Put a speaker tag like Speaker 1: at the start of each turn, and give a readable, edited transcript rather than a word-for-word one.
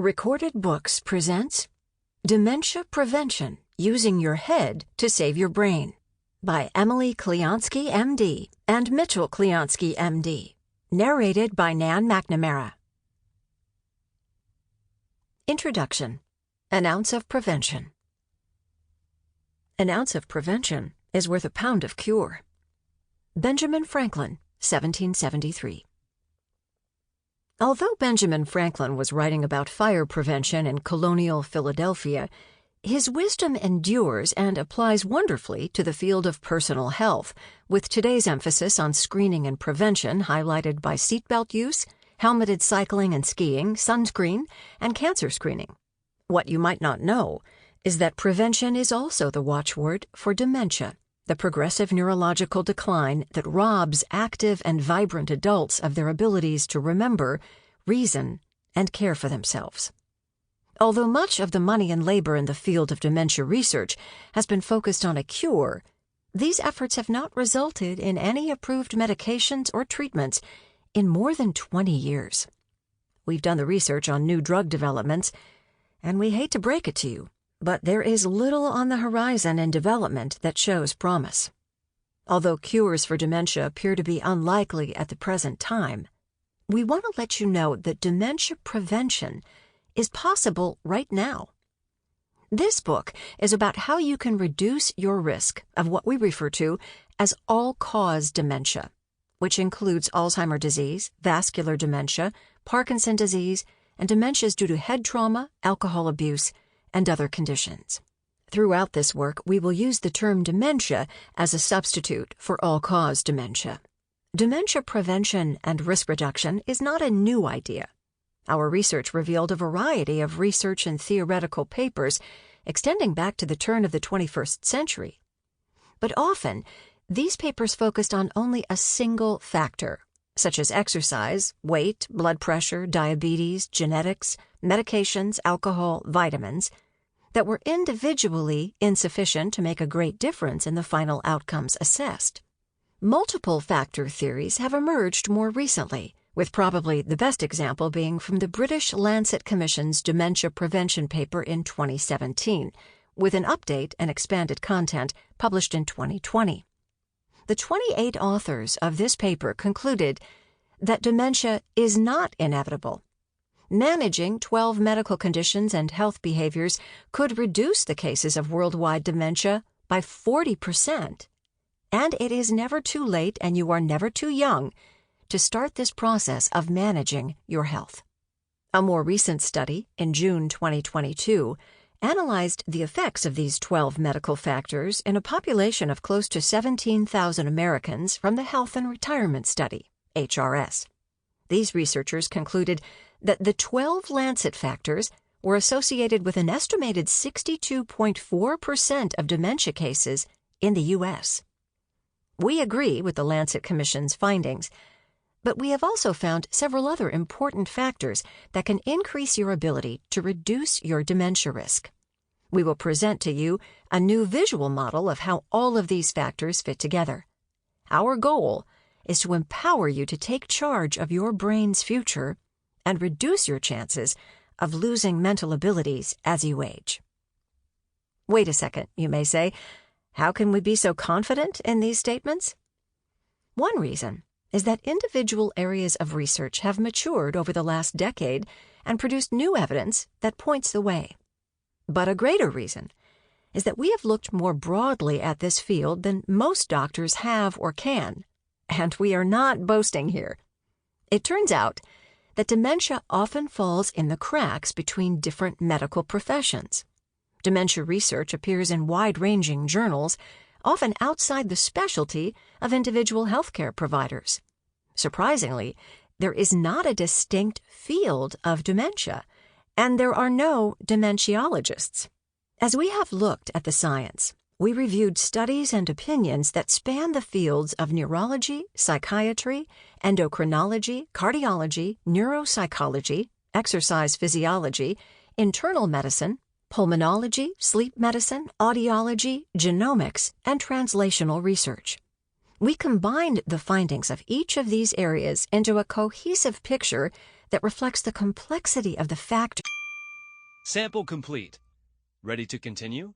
Speaker 1: Recorded Books presents Dementia Prevention, Using Your Head to Save Your Brain by Emily Clionsky, MD, and Mitchell Clionsky, MD. Narrated by Nan Mcnamara. Introduction. An ounce of prevention. An ounce of prevention is worth a pound of cure. Benjamin Franklin, 1773. Although Benjamin Franklin was writing about fire prevention in colonial Philadelphia, his wisdom endures and applies wonderfully to the field of personal health, with today's emphasis on screening and prevention highlighted by seatbelt use, helmeted cycling and skiing, sunscreen, and cancer screening. What you might not know is that prevention is also the watchword for dementia, the progressive neurological decline that robs active and vibrant adults of their abilities to remember, reason, and care for themselves. Although much of the money and labor in the field of dementia research has been focused on a cure, these efforts have not resulted in any approved medications or treatments in more than 20 years. We've done the research on new drug developments, and we hate to break it to you, but there is little on the horizon in development that shows promise. Although cures for dementia appear to be unlikely at the present time, we want to let you know that dementia prevention is possible right now. This book is about how you can reduce your risk of what we refer to as all-cause dementia, which includes Alzheimer's disease, vascular dementia, Parkinson's disease, and dementias due to head trauma, alcohol abuse, and other conditions. Throughout this work, we will use the term dementia as a substitute for all-cause dementia. Dementia prevention and risk reduction is not a new idea. Our research revealed a variety of research and theoretical papers extending back to the turn of the 21st century. But often, these papers focused on only a single factor, such as exercise, weight, blood pressure, diabetes, genetics, medications, alcohol, vitamins, that were individually insufficient to make a great difference in the final outcomes assessed. Multiple factor theories have emerged more recently, with probably the best example being from the British Lancet Commission's Dementia Prevention paper in 2017, with an update and expanded content published in 2020. The 28 authors of this paper concluded that dementia is not inevitable. Managing 12 medical conditions and health behaviors could reduce the cases of worldwide dementia by 40%. And it is never too late and you are never too young to start this process of managing your health. A more recent study, in June 2022, analyzed the effects of these 12 medical factors in a population of close to 17,000 Americans from the Health and Retirement Study, HRS. These researchers concluded that the 12 Lancet factors were associated with an estimated 62.4% of dementia cases in the U.S. We agree with the Lancet Commission's findings, but we have also found several other important factors that can increase your ability to reduce your dementia risk. We will present to you a new visual model of how all of these factors fit together. Our goal is to empower you to take charge of your brain's future and reduce your chances of losing mental abilities as you age. Wait a second, you may say. How can we be so confident in these statements? One reason is that individual areas of research have matured over the last decade and produced new evidence that points the way. But a greater reason is that we have looked more broadly at this field than most doctors have or can, and we are not boasting here. It turns out that dementia often falls in the cracks between different medical professions. Dementia research appears in wide-ranging journals, often outside the specialty of individual healthcare providers. Surprisingly, there is not a distinct field of dementia, and there are no dementiologists. As we have looked at the science, we reviewed studies and opinions that span the fields of neurology, psychiatry, endocrinology, cardiology, neuropsychology, exercise physiology, internal medicine, pulmonology, sleep medicine, audiology, genomics, and translational research. We combined the findings of each of these areas into a cohesive picture that reflects the complexity of the factors
Speaker 2: Sample complete. Ready to continue?